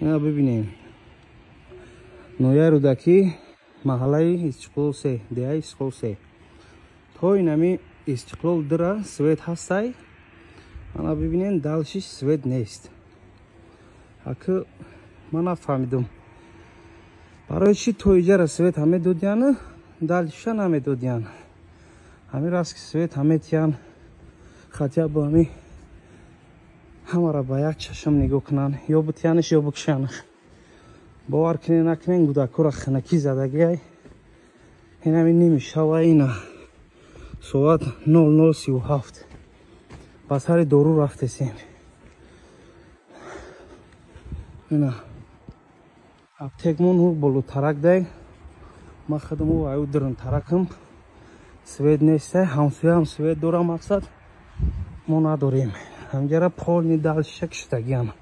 اینا ببینین نویا رودکی محله استقلال 3 دیای استقلال 3 تو اینمی استقلال درا سوید هستای انا ببینین دالشش سوید نیست اکه من فهمیدم برای چی تو ایجا سوید همه دودیان دالشان همه دودیان همه راست که سوید همه تیان خطیا با همی همه را با یک چشم نگاه کنن یا بتیانش یا بکشانش باور کنین نکنین گوداکو را خنکی زدگی های این همین نمیشه و اینا ساعت 00:37 بس هر دورو رفته سیم اینا аптекмон болу тарак дай ма хадаму аю дурун таракам свет несте ҳамсоя ҳам свет дора мақсад мо надорем ҳамҷара полни далшак шудагиам